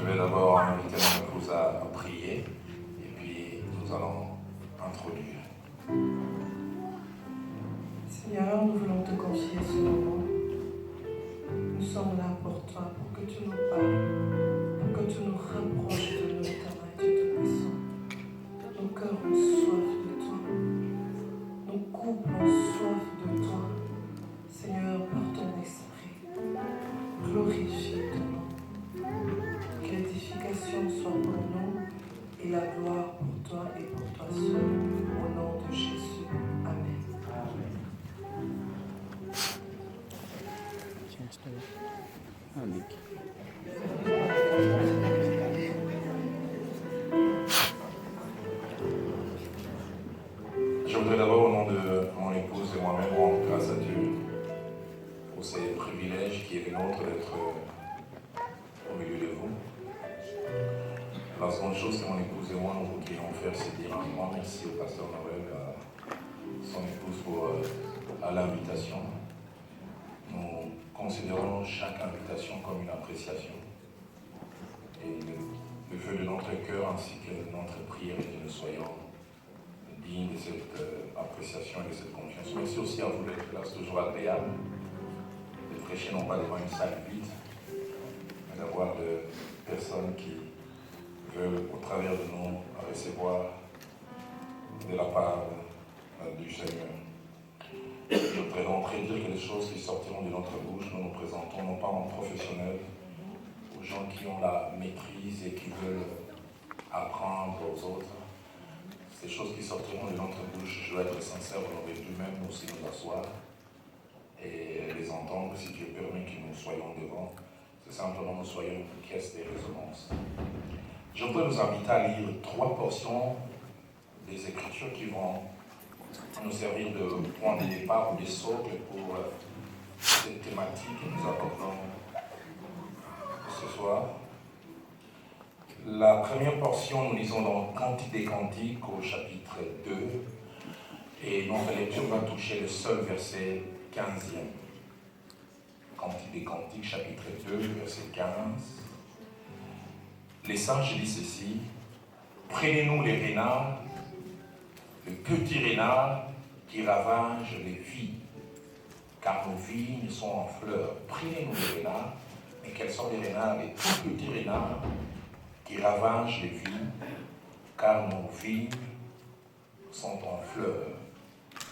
Je vais d'abord inviter mon épouse à prier et puis nous allons introduire. Seigneur, nous voulons te confier ce moment. Nous sommes là pour toi, pour que tu nous parles, pour que tu nous rapproches de nous, éternel Dieu Tout-Puissant. Nos cœurs ont soif de toi. Nos couples ont soif de toi. Seigneur, par ton esprit, glorifie ton nom. Que l'édification soit pour nous et la gloire pour toi et pour toi seul. Au nom de Jésus. Amen. Je voudrais d'abord, au nom de mon épouse et moi-même, rendre grâce à Dieu pour ces privilèges qui est le nôtre d'être au milieu de vous. La seconde chose que mon épouse et moi nous voudrions faire, c'est dire un grand merci au pasteur Noël, à son épouse pour l'invitation. Nous considérons chaque invitation comme une appréciation. Et le feu de notre cœur ainsi que de notre prière est que nous soyons dignes de cette appréciation et de cette confiance. Merci aussi à vous d'être là, c'est toujours agréable de prêcher non pas devant une salle vide, mais d'avoir des personnes qui veulent au travers de nous recevoir de la part du Seigneur. Je voudrais d'entrée dire que les choses qui sortiront de notre bouche, nous nous présentons non pas en professionnels, aux gens qui ont la maîtrise et qui veulent apprendre aux autres. Ces choses qui sortiront de notre bouche, je veux être sincère, on aurait dû même aussi nous asseoir et les entendre si Dieu permet que nous soyons devant. C'est simplement nous soyons une caisse de résonance. Je voudrais vous inviter à lire 3 portions des Écritures qui vont nous servir de point de départ ou de socle pour cette thématique que nous abordons ce soir. La première portion, nous lisons dans Cantique des Cantiques au chapitre 2 et notre lecture va toucher le seul verset 15e. Cantique des Cantiques, chapitre 2, verset 15. Les sages disent ceci: prenez-nous les renards, le petit renard qui ravage les vignes, car nos vignes sont en fleurs. Prenez-nous les renards, mais quels sont les renards? Les tout petits renards qui ravagent les vignes, car nos vignes sont en fleurs.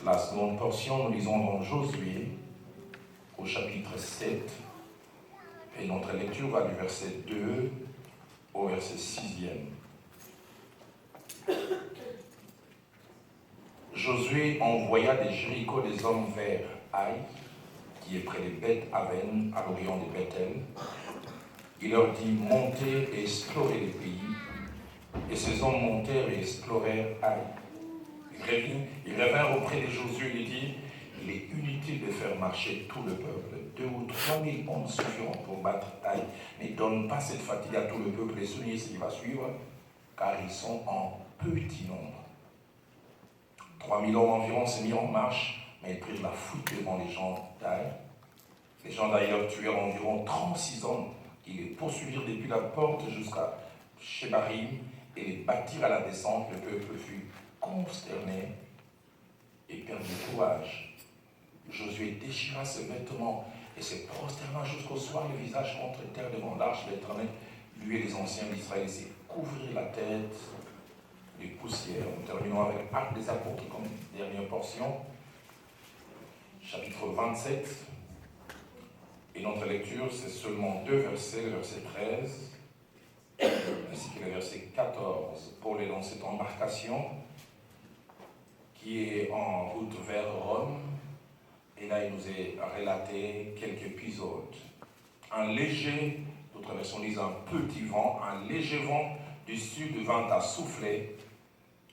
La seconde portion, nous lisons dans Josué, au chapitre 7, et notre lecture va du verset 2 au verset 6e. Josué envoya de Jéricho des hommes vers Haï, qui est près de Beth-Aven, à l'orient de Bethel. Il leur dit: montez et explorez le pays. Et ces hommes montèrent et explorèrent Haï. Ils revinrent auprès de Josué et lui dit: il est inutile de faire marcher tout le peuple. 2 ou 3 000 hommes suffiront pour battre Haï. Ne donne pas cette fatigue à tout le peuple et soulignez ce qui va suivre, car ils sont en petit nombre. 3 000 hommes environ se mirent en marche, mais ils prirent la fuite devant les gens d'Haï. Les gens d'Haï leur tuèrent environ 36 hommes. Ils les poursuivirent depuis la porte jusqu'à Shebarim et les battirent à la descente. Le peuple fut consterné et perdit courage. Josué déchira ses vêtements et se prosterna jusqu'au soir, le visage contre terre devant l'arche de l'Éternel. Lui et les anciens d'Israël se couvrirent la tête de poussière. Nous terminons avec Actes des Apôtres comme dernière portion, chapitre 27. Et notre lecture, c'est seulement 2 versets, le verset 13 ainsi que le verset 14. Paul est dans cette embarcation qui est en route vers Rome. Et là, il nous est relaté quelques épisodes. Un léger, d'autres versions disent un petit vent, un léger vent du sud vint à souffler.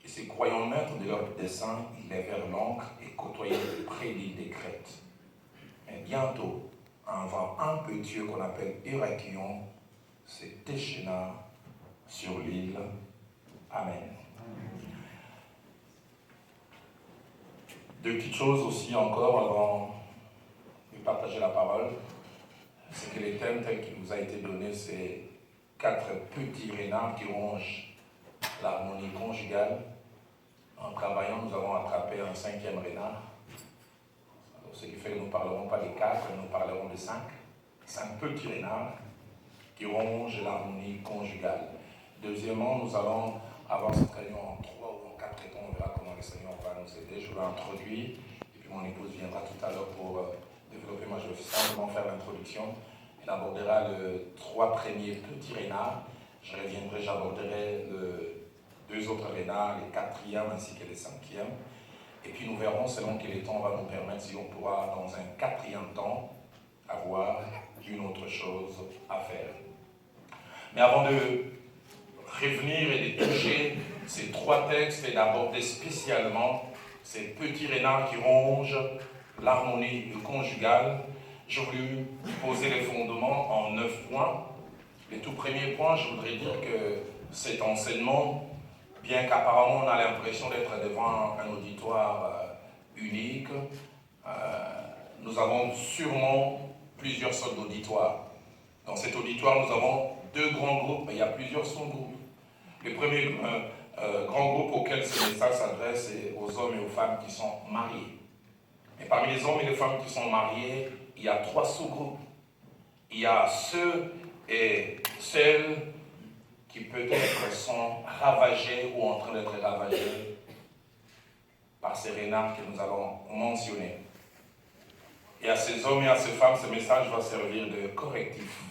Et se croyant maîtres de leur dessein, ils levèrent l'ancre et côtoyèrent près l'île des Crêtes. Mais bientôt, un vent impétueux qu'on appelle Héraclion se déchaîna sur l'île. Amen. 2 petites choses aussi encore avant de partager la parole. C'est que les thèmes tels qu'il vous a été donné, c'est 4 petits renards qui rongent l'harmonie conjugale. En travaillant, nous avons attrapé un 5e renard. Alors, ce qui fait que nous ne parlerons pas des 4, nous parlerons de 5. 5 petits renards qui rongent l'harmonie conjugale. Deuxièmement, nous allons avoir cette réunion en 3 ou en 4 étapes. On verra comment le Seigneur va nous aider. Je vais introduire, et puis mon épouse viendra tout à l'heure pour développer. Moi, je vais simplement faire l'introduction. Elle abordera les 3 premiers petits renards. Je reviendrai, j'aborderai les 2 autres renards, les 4e ainsi que les 5e. Et puis nous verrons, selon quel temps va nous permettre, si on pourra, dans un 4e temps, avoir une autre chose à faire. Mais avant de revenir et de toucher ces 3 textes et d'aborder spécialement ces petits renards qui rongent l'harmonie conjugale, j'ai voulu poser les fondements en 9 points. Les tout premiers points, je voudrais dire que cet enseignement, bien qu'apparemment on a l'impression d'être devant un auditoire unique, nous avons sûrement plusieurs sortes d'auditoires. Dans cet auditoire, nous avons 2 grands groupes, mais il y a plusieurs sous-groupes. Le premier grand groupe auquel ce message s'adresse, c'est aux hommes et aux femmes qui sont mariés. Et parmi les hommes et les femmes qui sont mariés, il y a 3 sous-groupes. Il y a ceux et celles qui peut-être sont ravagés ou en train d'être ravagés par ces renards que nous allons mentionner. Et à ces hommes et à ces femmes, ce message va servir de correctif.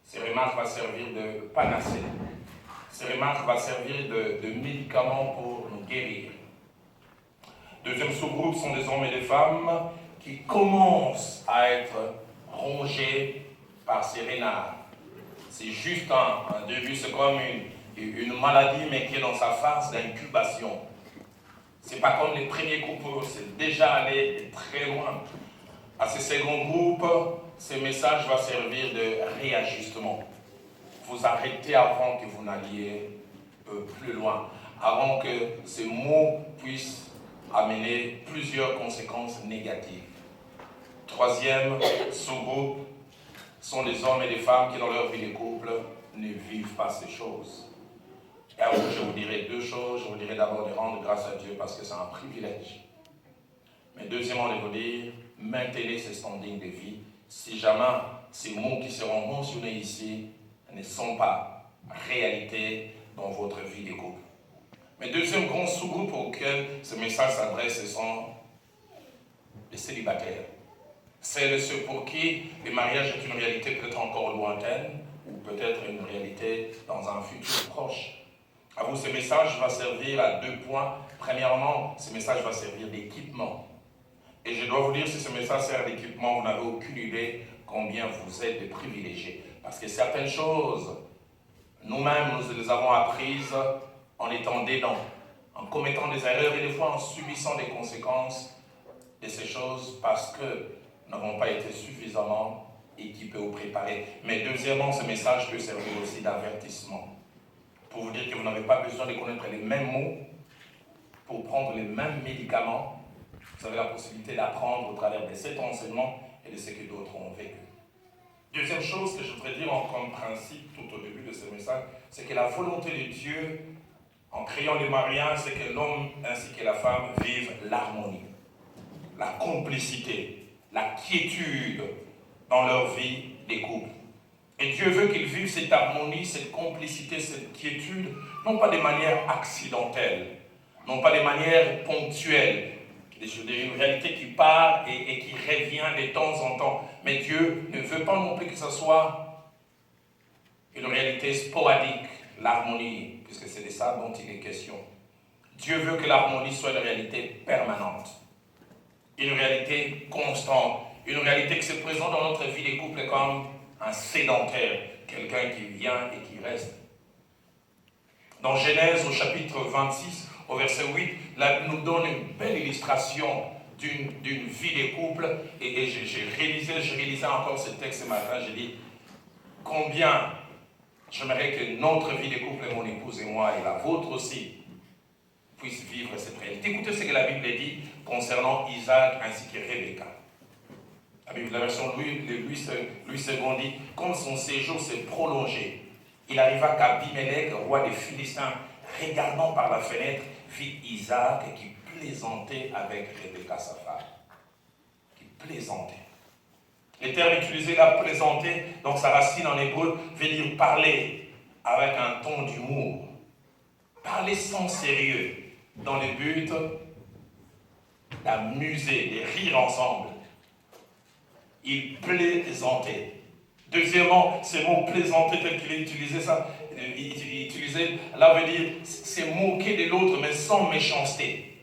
Ces remarques vont servir de panacée. Ces remarques vont servir de médicaments pour nous guérir. Deuxième sous-groupe sont des hommes et des femmes qui commencent à être rongés par ces renards. C'est juste un début, c'est comme une maladie, mais qui est dans sa phase d'incubation. C'est pas comme les premiers groupes, c'est déjà allé très loin. À ce second groupe, ce message va servir de réajustement. Vous arrêtez avant que vous n'alliez plus loin, avant que ces mots puissent amener plusieurs conséquences négatives. Troisième sous-groupe sont des hommes et des femmes qui, dans leur vie de couple, ne vivent pas ces choses. Et alors, je vous dirai 2 choses. Je vous dirai d'abord de rendre grâce à Dieu parce que c'est un privilège. Mais deuxièmement, de vous dire, maintenez ce standing de vie si jamais ces mots qui seront mentionnés ici ne sont pas réalité dans votre vie de couple. Mais deuxième grand sous-groupe auquel ce message s'adresse, ce sont les célibataires. C'est ceux pour qui le mariage est une réalité peut-être encore lointaine ou peut-être une réalité dans un futur proche. À vous, ce message va servir à 2 points. Premièrement, ce message va servir d'équipement. Et je dois vous dire, si ce message sert d'équipement, vous n'avez aucune idée combien vous êtes privilégiés. Parce que certaines choses, nous-mêmes, nous les avons apprises en étant dedans, en commettant des erreurs et des fois en subissant des conséquences de ces choses parce que nous n'avons pas été suffisamment équipés ou préparés. Mais deuxièmement, ce message peut servir aussi d'avertissement. Pour vous dire que vous n'avez pas besoin de connaître les mêmes mots pour prendre les mêmes médicaments. Vous avez la possibilité d'apprendre au travers de cet enseignement et de ce que d'autres ont vécu. Deuxième chose que je voudrais dire comme principe tout au début de ce message, c'est que la volonté de Dieu, en créant le mariage, c'est que l'homme ainsi que la femme vivent l'harmonie, la complicité, la quiétude dans leur vie des couples. Et Dieu veut qu'ils vivent cette harmonie, cette complicité, cette quiétude, non pas de manière accidentelle, non pas de manière ponctuelle, une réalité qui part et qui revient de temps en temps. Mais Dieu ne veut pas non plus que ce soit une réalité sporadique, l'harmonie, puisque c'est de ça dont il est question. Dieu veut que l'harmonie soit une réalité permanente, une réalité constante, une réalité qui se présente dans notre vie de couple comme un sédentaire, quelqu'un qui vient et qui reste. Dans Genèse, au chapitre 26, au verset 8, là, nous donne une belle illustration d'une vie de couple. Et j'ai réalisé encore ce texte ce matin, j'ai dit, combien j'aimerais que notre vie de couple, mon épouse et moi, et la vôtre aussi, puisse vivre cette réalité. Écoutez ce que la Bible dit concernant Isaac ainsi que Rebecca. La version Louis II dit, comme son séjour s'est prolongé, Il arriva qu'Abimelech, roi des Philistins, regardant par la fenêtre, vit Isaac qui plaisantait avec Rebecca, sa femme. Qui plaisantait. Le terme utilisé là, plaisanter, donc sa racine en hébreu, veut dire parler avec un ton d'humour. Parler sans sérieux, dans le but d'amuser, de rire ensemble. Il plaisantait. Deuxièmement, ce mot plaisanter tel qu'il est utilisé, là veut dire c'est moquer de l'autre mais sans méchanceté,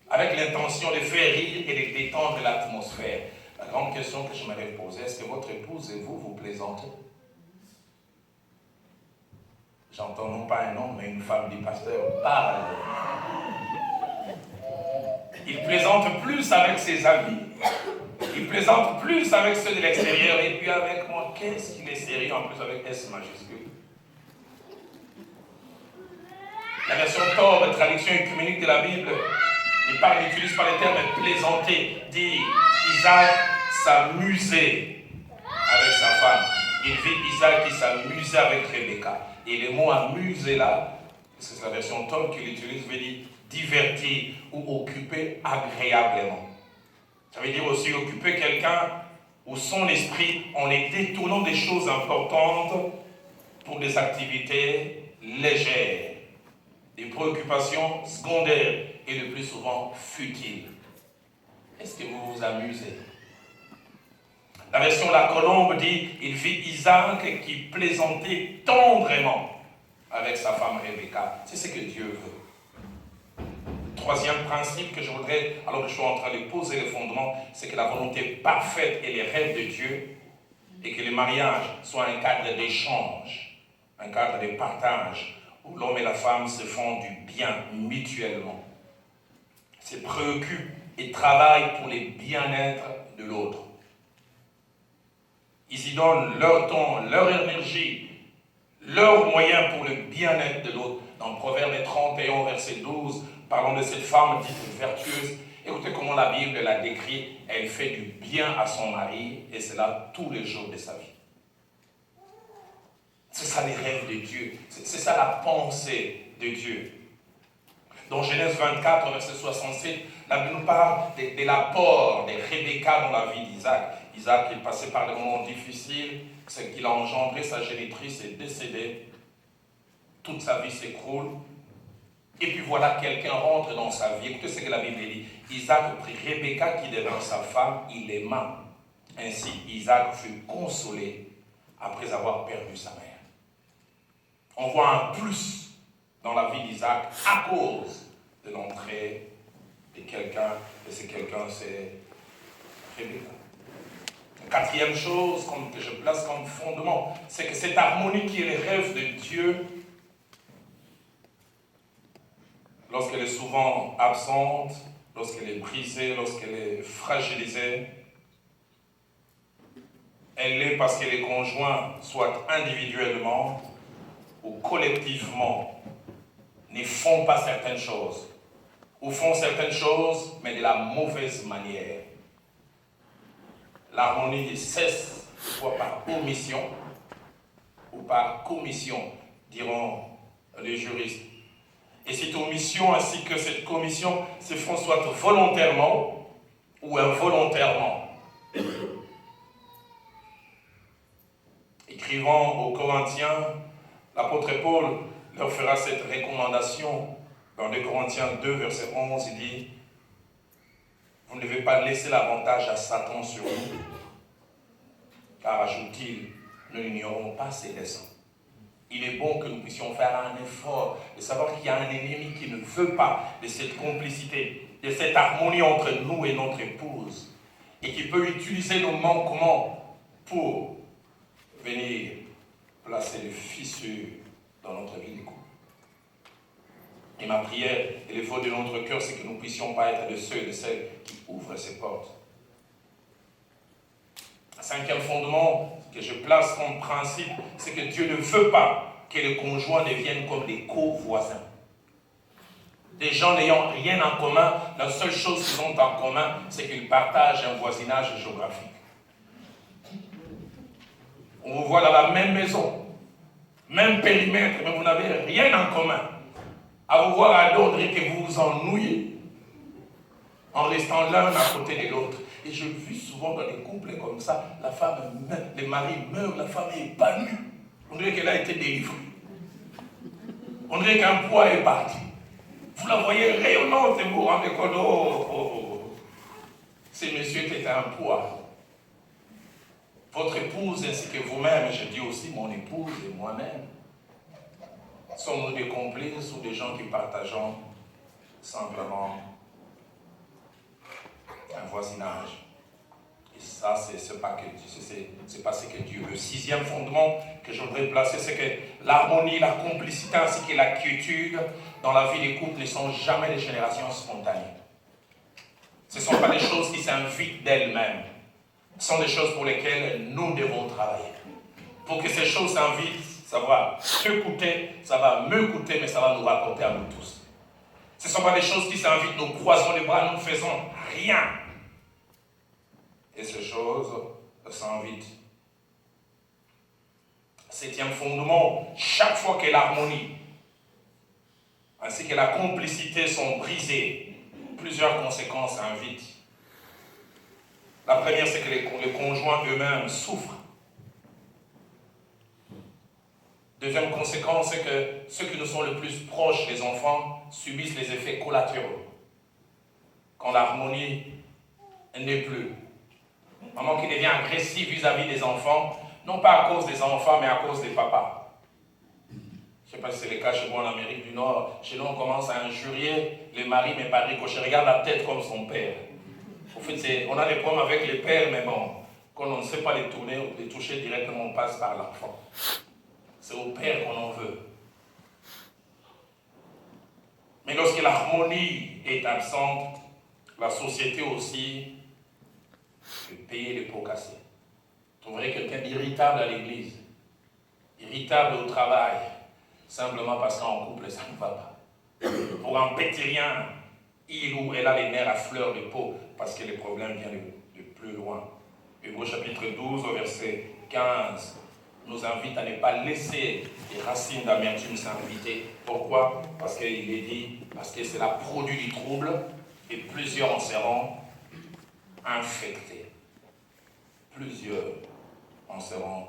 avec l'intention de faire rire et de détendre l'atmosphère. La grande question que je m'avais posée, est-ce que votre épouse et vous plaisantez? J'entends non pas un homme mais une femme du pasteur parle. Il plaisante plus avec ses amis. Il plaisante plus avec ceux de l'extérieur et puis avec moi. Qu'est-ce qu'il est sérieux en plus avec S majuscule? La version Torah, traduction œcuménique de la Bible, n'utilise pas le terme plaisanter. Dit Isaac s'amusait avec sa femme. Il vit Isaac qui s'amusait avec Rebecca. Et le mot amuser là, parce que c'est la version Torah qu'il utilise, veut dire divertir ou occuper agréablement. Ça veut dire aussi occuper quelqu'un ou son esprit en les détournant des choses importantes pour des activités légères, des préoccupations secondaires et le plus souvent futiles. Est-ce que vous vous amusez? La version La Colombe dit « Il vit Isaac qui plaisantait tendrement avec sa femme Rebecca ». C'est ce que Dieu veut. Troisième principe que je voudrais, alors que je suis en train de poser les fondements, c'est que la volonté parfaite et les rêves de Dieu et que le mariage soit un cadre d'échange, un cadre de partage, où l'homme et la femme se font du bien mutuellement, se préoccupent et travaillent pour le bien-être de l'autre. Ils y donnent leur temps, leur énergie, leurs moyens pour le bien-être de l'autre. Dans Proverbe 31, verset 12, parlons de cette femme dite vertueuse. Écoutez comment la Bible la décrit. Elle fait du bien à son mari et cela tous les jours de sa vie. C'est ça les rêves de Dieu. C'est ça la pensée de Dieu. Dans Genèse 24, verset 67, la Bible nous parle de l'apport de Rebecca dans la vie d'Isaac. Isaac, il passait par des moments difficiles, c'est qu'il a engendré, sa génitrice est décédée. Toute sa vie s'écroule. Et puis voilà, quelqu'un rentre dans sa vie. Écoutez ce que la Bible dit. Isaac prit Rebecca qui devint sa femme, il l'aima. Ainsi, Isaac fut consolé après avoir perdu sa mère. On voit un plus dans la vie d'Isaac à cause de l'entrée de quelqu'un, et ce quelqu'un, c'est Rebecca. Quatrième chose que je place comme fondement, c'est que cette harmonie qui est le rêve de Dieu, lorsqu'elle est souvent absente, lorsqu'elle est brisée, lorsqu'elle est fragilisée, elle l'est parce que les conjoints, soit individuellement ou collectivement, ne font pas certaines choses, ou font certaines choses, mais de la mauvaise manière. L'harmonie cesse soit par omission ou par commission, diront les juristes. Et cette omission ainsi que cette commission se font soit volontairement ou involontairement. Écrivant aux Corinthiens, l'apôtre Paul leur fera cette recommandation dans 2 Corinthiens 2, verset 11, il dit « Vous ne devez pas laisser l'avantage à Satan sur nous, car, ajoute-t-il, nous n'ignorons pas ses desseins. Il est bon que nous puissions faire un effort de savoir qu'il y a un ennemi qui ne veut pas de cette complicité, de cette harmonie entre nous et notre épouse, et qui peut utiliser nos manquements pour venir placer des fissures dans notre vie de couple. Et ma prière et l'effort de notre cœur, c'est que nous ne puissions pas être de ceux et de celles qui ouvrent ces portes. Un cinquième fondement que je place comme principe, c'est que Dieu ne veut pas que les conjoints deviennent comme des co-voisins. Des gens n'ayant rien en commun, la seule chose qu'ils ont en commun, c'est qu'ils partagent un voisinage géographique. On vous voit dans la même maison, même périmètre, mais vous n'avez rien en commun. À vous voir à d'autres et que vous vous ennuyez en restant l'un à côté de l'autre. Et je vis souvent dans des couples comme ça, la femme meurt, le mari meurt, la femme est épanouie. On dirait qu'elle a été délivrée. On dirait qu'un poids est parti. Vous la voyez rayonnante et vous vous rendez compte, ce monsieur était un poids. Votre épouse ainsi que vous-même, je dis aussi mon épouse et moi-même, sommes-nous des complices ou des gens qui partageons simplement un voisinage? Et ça, c'est pas ce que Dieu veut. Le sixième fondement que je voudrais placer, c'est que l'harmonie, la complicité ainsi que la quiétude dans la vie des couples ne sont jamais des générations spontanées. Ce ne sont pas des choses qui s'invitent d'elles-mêmes. Ce sont des choses pour lesquelles nous devons travailler. Pour que ces choses s'invitent, ça va te coûter, ça va me coûter, mais ça va nous rapporter à nous tous. Ce ne sont pas des choses qui s'invitent, nous croisons les bras, nous ne faisons rien. Et ces choses s'invitent. Septième fondement, chaque fois que l'harmonie ainsi que la complicité sont brisées, plusieurs conséquences s'invitent. La première, c'est que les conjoints eux-mêmes souffrent. Deuxième conséquence, c'est que ceux qui nous sont le plus proches, les enfants, subissent les effets collatéraux. Quand l'harmonie n'est plus. Maman qui devient agressive vis-à-vis des enfants, non pas à cause des enfants, mais à cause des papas. Je ne sais pas si c'est le cas chez moi en Amérique du Nord. Chez nous, on commence à injurier les maris, mais par ricochet. Regarde la tête comme son père. En fait, on a des problèmes avec les pères, mais bon, quand on ne sait pas les tourner ou les toucher directement, on passe par l'enfant. C'est au père qu'on en veut. Mais lorsque l'harmonie est absente, la société aussi peut payer les pots cassés. Vous trouverez quelqu'un d'irritable à l'église, irritable au travail, simplement parce qu'en couple, ça ne va pas. Pour un petit rien, il ou elle a les nerfs à fleur de peau, parce que les problèmes viennent de plus loin. Hébreux chapitre 12, au verset 15, nous invite à ne pas laisser les racines d'amertume s'inviter. Pourquoi? Parce qu'il est dit, parce que c'est la produit du trouble, et plusieurs en seront infectés. Plusieurs en seront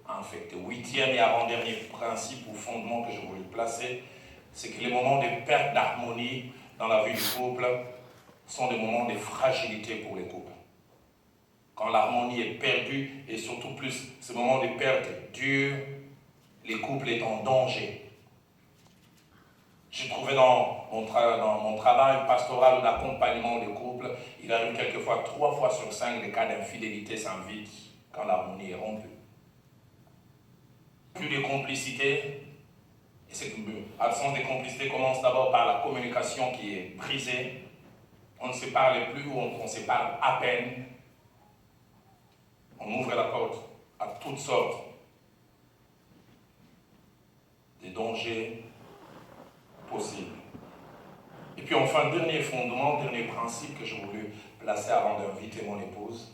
infectés. Huitième et avant-dernier principe ou fondement que je voulais placer, c'est que les moments de perte d'harmonie dans la vie du couple sont des moments de fragilité pour les couples. Quand l'harmonie est perdue, et surtout plus ces moments de perte durent, les couples sont en danger. J'ai trouvé dans mon travail pastoral d'accompagnement des couples, il arrive quelquefois 3 fois sur 5 les cas d'infidélité s'invitent quand l'harmonie est rompue. Plus de complicité, et cette absence de complicité commence d'abord par la communication qui est brisée. On ne se parle plus ou on se parle à peine. On ouvre la porte à toutes sortes de dangers possibles. Et puis enfin, dernier fondement, dernier principe que je voulais placer avant d'inviter mon épouse,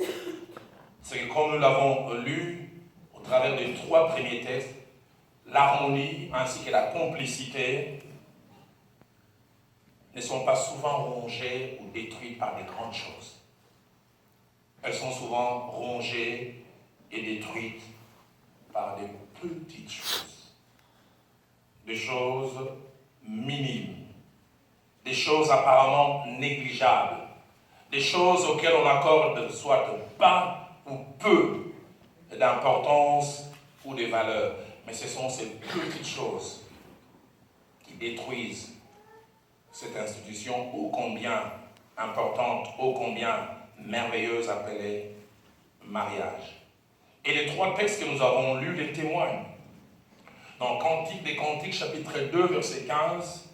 c'est que comme nous l'avons lu au travers des 3 premiers textes, l'harmonie ainsi que la complicité ne sont pas souvent rongées ou détruites par des grandes choses. Elles sont souvent rongées et détruites par des petites choses. Des choses minimes. Des choses apparemment négligeables. Des choses auxquelles on accorde soit pas ou peu d'importance ou de valeur. Mais ce sont ces petites choses qui détruisent cette institution ô combien importante, ô combien merveilleuse appelée mariage. Et les 3 textes que nous avons lus les témoignent. Dans Cantique des Cantiques, chapitre 2, verset 15,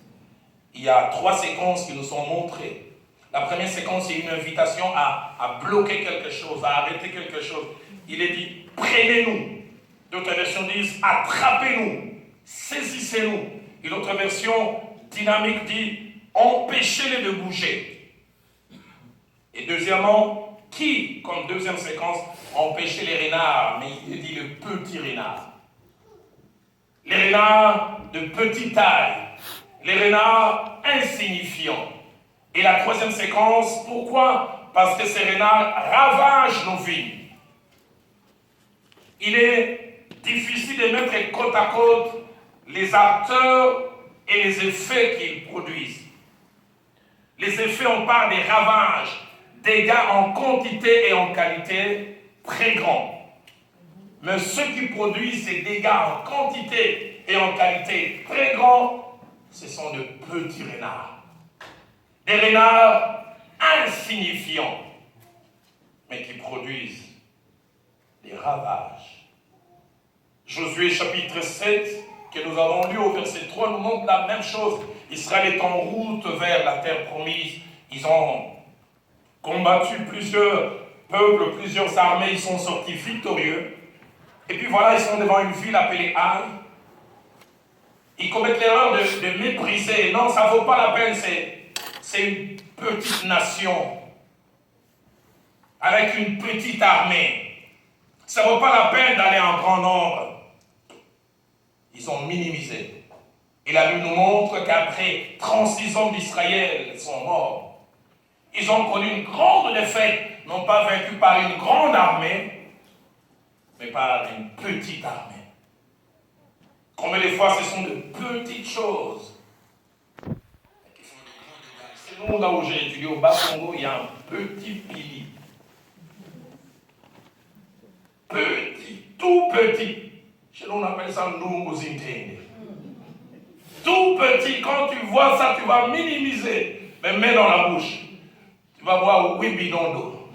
il y a 3 séquences qui nous sont montrées. La première séquence, c'est une invitation à bloquer quelque chose, à arrêter quelque chose. Il est dit, prenez-nous. D'autres versions disent, attrapez-nous, saisissez-nous. Et l'autre version dynamique dit, empêchez-les de bouger. Et deuxièmement, qui, comme deuxième séquence, empêchait les renards, mais il dit le petit renard. les renards de petite taille, les renards insignifiants. Et la troisième séquence, pourquoi? Parce que ces renards ravagent nos vies. Il est difficile de mettre côte à côte les acteurs et les effets qu'ils produisent. Les effets, on parle des ravages, dégâts en quantité et en qualité très grands. Mais ceux qui produisent ces dégâts en quantité et en qualité très grands, ce sont de petits renards. Des renards insignifiants, mais qui produisent des ravages. Josué chapitre 7, que nous avons lu au verset 3, nous montre la même chose. Israël est en route vers la terre promise. Ils ont combattu plusieurs peuples, plusieurs armées, ils sont sortis victorieux. Et puis voilà, ils sont devant une ville appelée Haï. Ils commettent l'erreur de mépriser. Non, ça ne vaut pas la peine, c'est une petite nation avec une petite armée. Ça ne vaut pas la peine d'aller en grand nombre. Ils ont minimisé. Et la Bible nous montre qu'après 36 hommes d'Israël sont morts. Ils ont connu une grande défaite, non pas vaincus par une grande armée, mais par une petite armée. Combien de fois ce sont de petites choses qui font de grands dégâts. C'est nous, là où j'ai étudié au Bas-Congo, il y a un petit pili. Petit, tout petit. Chez nous, on appelle ça Nunguzintende. Tout petit, quand tu vois ça, tu vas minimiser. Mais mets dans la bouche. Tu vas voir oui bidondo.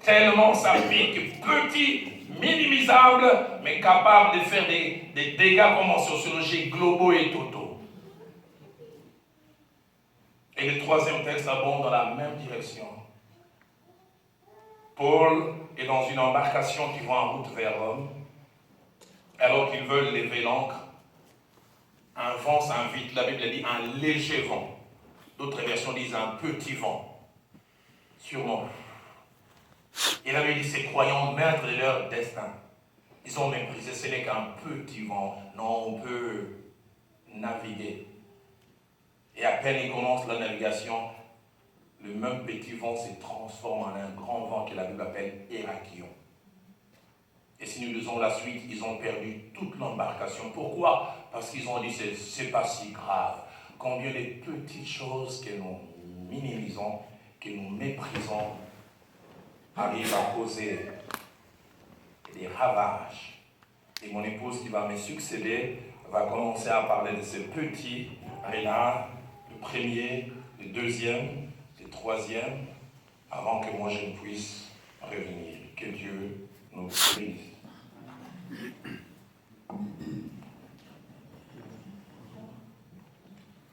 Tellement ça pique. Petit, minimisable, mais capable de faire des dégâts comme en sociologie globaux et totaux. Et le troisième texte abonde dans la même direction. Paul est dans une embarcation qui va en route vers Rome. Alors qu'ils veulent lever l'ancre, un vent s'invite, la Bible dit un léger vent. D'autres versions disent un petit vent. Sûrement. Et la Bible dit ces croyants maîtres de leur destin. Ils ont méprisé, ce n'est qu'un petit vent. Non, on peut naviguer. Et à peine ils commencent la navigation, le même petit vent se transforme en un grand vent que la Bible appelle Hérakion. Et si nous lisons la suite, ils ont perdu toute l'embarcation. Pourquoi? Parce qu'ils ont dit, c'est pas si grave. Combien de petites choses que nous minimisons, que nous méprisons, arrivent à causer des ravages. Et mon épouse qui va me succéder va commencer à parler de ces petits renards, le premier, le deuxième, le troisième, avant que moi je ne puisse revenir. Que Dieu nous bénisse.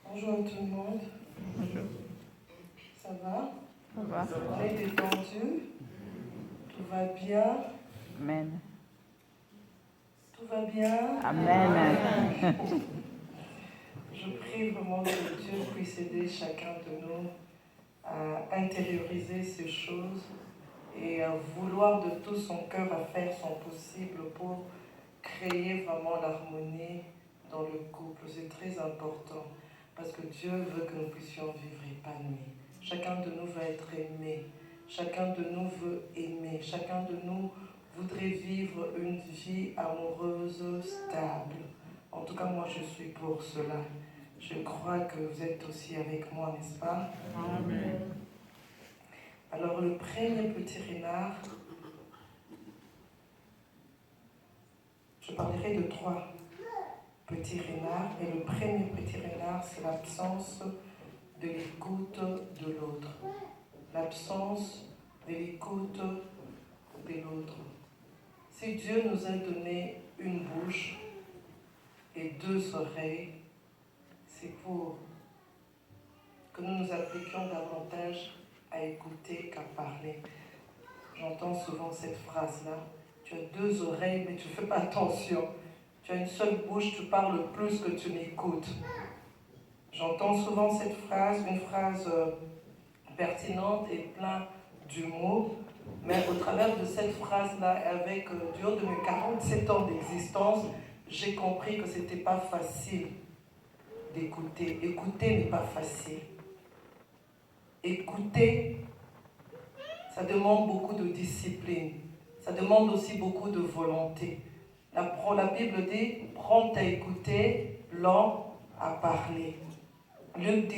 Bonjour à tout le monde. Bonjour. Ça va? Ça va? On est détendu. Tout va bien. Amen. Tout va bien. Amen. Je prie vraiment que Dieu puisse aider chacun de nous à intérioriser ces choses et à vouloir de tout son cœur à faire son possible pour créer vraiment l'harmonie dans le couple. C'est très important parce que Dieu veut que nous puissions vivre épanouis. Chacun de nous va être aimé. Chacun de nous veut aimer. Chacun de nous voudrait vivre une vie amoureuse, stable. En tout cas, moi, je suis pour cela. Je crois que vous êtes aussi avec moi, n'est-ce pas? Amen. Alors, le premier petit renard, je parlerai de 3 petits renards. Et le premier petit renard, c'est l'absence de l'écoute de l'autre. L'absence de l'écoute de l'autre. Si Dieu nous a donné une bouche et 2 oreilles, c'est pour que nous nous appliquions davantage à écouter qu'à parler. J'entends souvent cette phrase-là. Tu as 2 oreilles, mais tu ne fais pas attention. Tu as une seule bouche, tu parles plus que tu n'écoutes. J'entends souvent cette phrase, une phrase pertinente et pleine d'humour. Mais au travers de cette phrase-là, avec du haut de mes 47 ans d'existence, j'ai compris que ce n'était pas facile d'écouter. Écouter n'est pas facile. Écouter, ça demande beaucoup de discipline. Ça demande aussi beaucoup de volonté. La Bible dit, prompt à écouter, lent à parler. Luc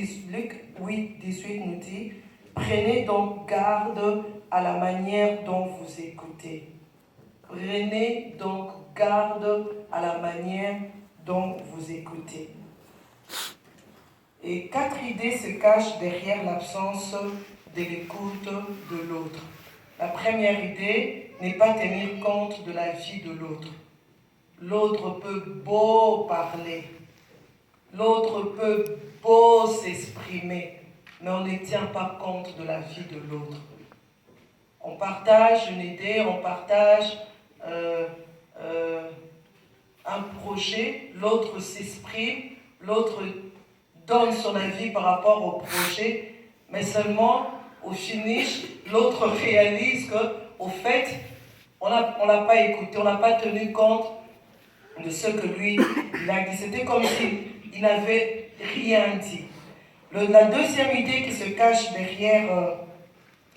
8, 18 nous dit, prenez donc garde à la manière dont vous écoutez. Prenez donc garde à la manière dont vous écoutez. Et 4 idées se cachent derrière l'absence de l'écoute de l'autre. La première idée n'est pas tenir compte de la vie de l'autre. L'autre peut beau parler, l'autre peut beau s'exprimer, mais on ne tient pas compte de la vie de l'autre. On partage une idée, on partage un projet, l'autre s'exprime, l'autre donne son avis par rapport au projet, mais seulement au finish, l'autre réalise qu'au fait, on ne l'a pas écouté, on n'a pas tenu compte de ce que lui il a dit. C'était comme s'il n'avait rien dit. La deuxième idée qui se cache derrière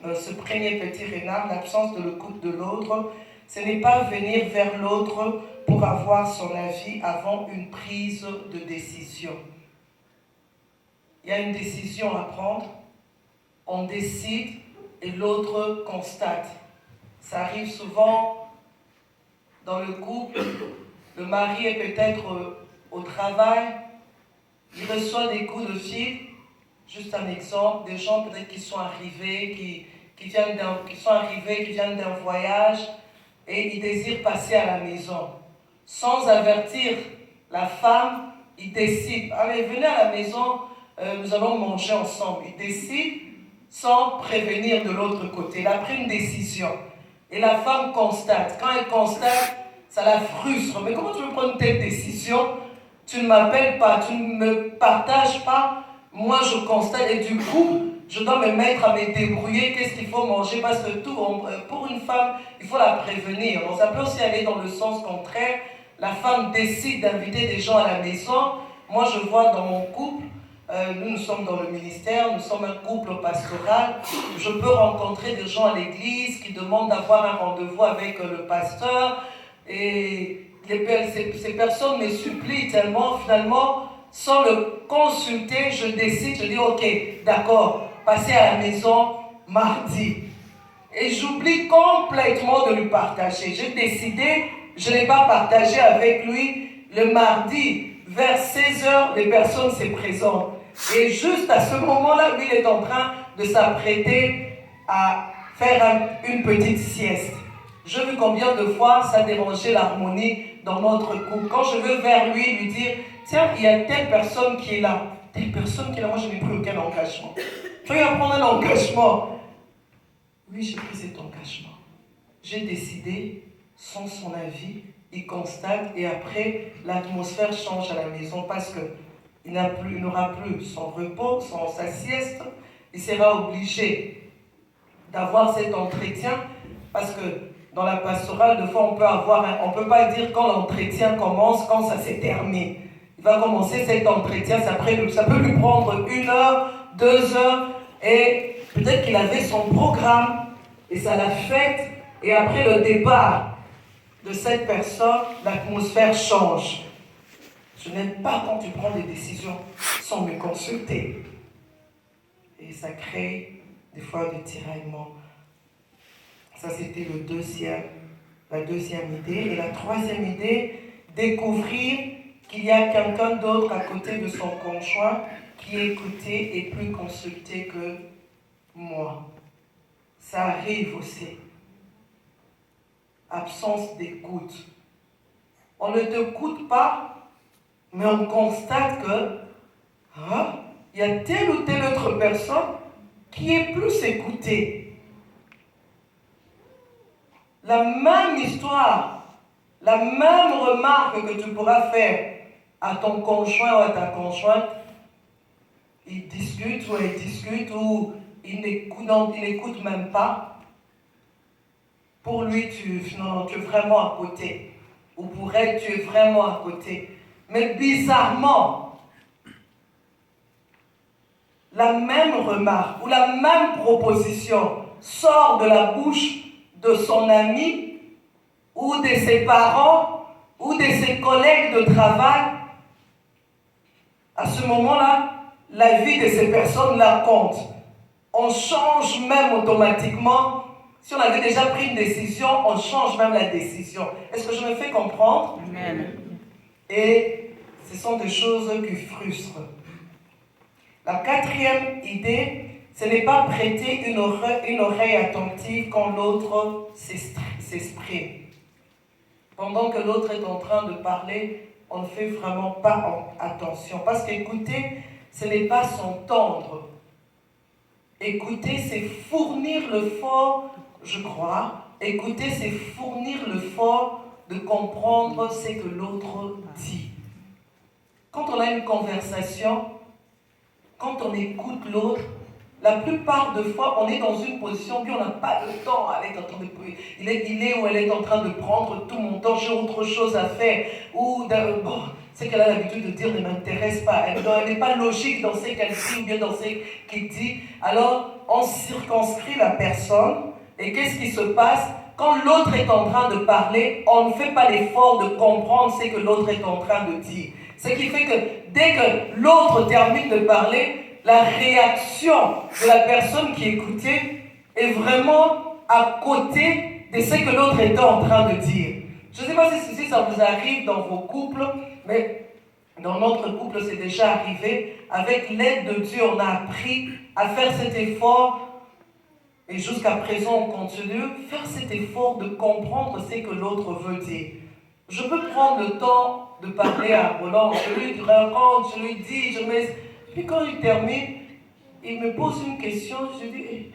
ce premier petit renard, l'absence de l'écoute de l'autre, ce n'est pas venir vers l'autre pour avoir son avis avant une prise de décision. Il y a une décision à prendre, on décide et l'autre constate. Ça arrive souvent dans le couple, le mari est peut-être au travail, il reçoit des coups de fil, juste un exemple, des gens peut-être qui sont arrivés, qui viennent d'un voyage et ils désirent passer à la maison. Sans avertir la femme, ils décident, allez, venez à la maison, nous allons manger ensemble. Ils décident sans prévenir de l'autre côté. Il a pris une décision. Et la femme constate. Quand elle constate, ça la frustre. Mais comment tu veux prendre telle décision? Tu ne m'appelles pas, tu ne me partages pas. Moi, je constate. Et du coup, je dois me mettre à me débrouiller. Qu'est-ce qu'il faut manger? Parce que pour une femme, il faut la prévenir. Donc, ça peut aussi aller dans le sens contraire. La femme décide d'inviter des gens à la maison. Moi, je vois dans mon couple, nous sommes dans le ministère, nous sommes un couple pastoral. Je peux rencontrer des gens à l'église qui demandent d'avoir un rendez-vous avec le pasteur. Et ces personnes me supplient tellement, finalement, sans le consulter, je décide, je dis ok, d'accord, passez à la maison mardi. Et j'oublie complètement de lui partager. J'ai décidé, je n'ai pas partagé avec lui le mardi. Vers 16h, les personnes se présentent. Et juste à ce moment-là, lui, il est en train de s'apprêter à faire une petite sieste. Je vu combien de fois ça dérangeait l'harmonie dans notre couple. Quand je vais vers lui dire, tiens, il y a telle personne qui est là. Telle personne qui est là, moi je n'ai pris aucun engagement. Je vais prendre un engagement. Oui, j'ai pris cet engagement. J'ai décidé, sans son avis, il constate et après l'atmosphère change à la maison parce qu'il n'aura plus son repos, sa sieste. Il sera obligé d'avoir cet entretien parce que dans la pastorale, de fois, on peut pas dire quand l'entretien commence, quand ça s'est terminé. Il va commencer cet entretien, ça peut lui prendre 1 heure, 2 heures, et peut-être qu'il avait son programme, et ça l'a fait, et après le départ de cette personne, l'atmosphère change. Je n'aime pas quand tu prends des décisions sans me consulter. Et ça crée des fois des tiraillements. Ça, c'était la deuxième idée. Et la troisième idée, découvrir qu'il y a quelqu'un d'autre à côté de son conjoint qui est écouté et plus consulté que moi. Ça arrive aussi. Absence d'écoute. On ne t'écoute pas, mais on constate que il y a telle ou telle autre personne qui est plus écoutée. La même histoire, la même remarque que tu pourras faire à ton conjoint ou à ta conjointe, il discute ou elle discute ou il n'écoute même pas. Pour lui, tu es vraiment à côté. ou pour elle, tu es vraiment à côté. Mais bizarrement, la même remarque ou la même proposition sort de la bouche de son ami ou de ses parents ou de ses collègues de travail. À ce moment-là, la vie de ces personnes-là compte. On change même automatiquement. Si on avait déjà pris une décision, on change même la décision. Est-ce que je me fais comprendre? Amen. Et ce sont des choses qui frustrent. La quatrième idée, ce n'est pas prêter une oreille attentive quand l'autre s'exprime. Pendant que l'autre est en train de parler, on ne fait vraiment pas attention. Parce qu'écouter, ce n'est pas s'entendre. Écouter, c'est fournir l'effort, je crois. Écouter, c'est fournir l'effort de comprendre ce que l'autre dit. Quand on a une conversation, quand on écoute l'autre, la plupart des fois, on est dans une position où on n'a pas le temps. Elle est en train de, il est ou elle est en train de prendre tout mon temps, j'ai autre chose à faire. Ou ce qu'elle a l'habitude de dire ne m'intéresse pas. Elle n'est pas logique dans ce qu'elle dit ou bien dans ce qu'elle dit. Alors, on circonscrit la personne. Et qu'est-ce qui se passe? Quand l'autre est en train de parler, on ne fait pas l'effort de comprendre ce que l'autre est en train de dire. Ce qui fait que dès que l'autre termine de parler, la réaction de la personne qui écoutait est vraiment à côté de ce que l'autre était en train de dire. Je ne sais pas si ça vous arrive dans vos couples, mais dans notre couple, c'est déjà arrivé. Avec l'aide de Dieu, on a appris à faire cet effort. Et jusqu'à présent, on continue. Faire cet effort de comprendre ce que l'autre veut dire. Je peux prendre le temps de parler à Roland. Je lui raconte, je lui dis, Puis quand il termine, il me pose une question. Je dis,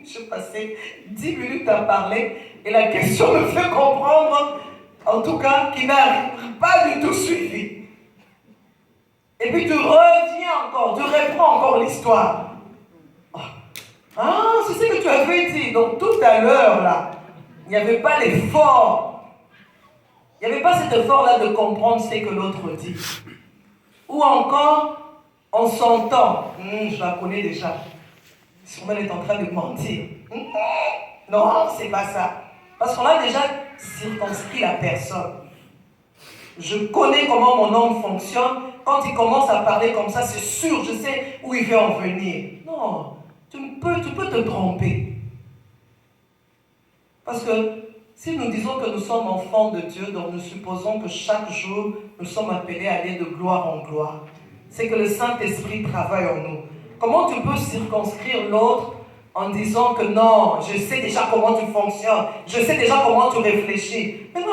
je passais 10 minutes à parler. Et la question me fait comprendre, en tout cas, qu'il n'a pas du tout suivi. Et puis tu reviens encore, tu reprends encore l'histoire. Ah, c'est ce que tu avais dit. Donc tout à l'heure, là, il n'y avait pas l'effort. Il n'y avait pas cet effort-là de comprendre ce que l'autre dit. Ou encore, on s'entend. Je la connais déjà. Sûrement elle est en train de mentir. Non, c'est pas ça. Parce qu'on a déjà circonscrit la personne. Je connais comment mon homme fonctionne. Quand il commence à parler comme ça, c'est sûr, je sais où il veut en venir. Non, tu peux te tromper. Parce que si nous disons que nous sommes enfants de Dieu, donc nous supposons que chaque jour, nous sommes appelés à aller de gloire en gloire. C'est que le Saint-Esprit travaille en nous. Comment tu peux circonscrire l'autre en disant que non, je sais déjà comment tu fonctionnes, je sais déjà comment tu réfléchis. Mais non,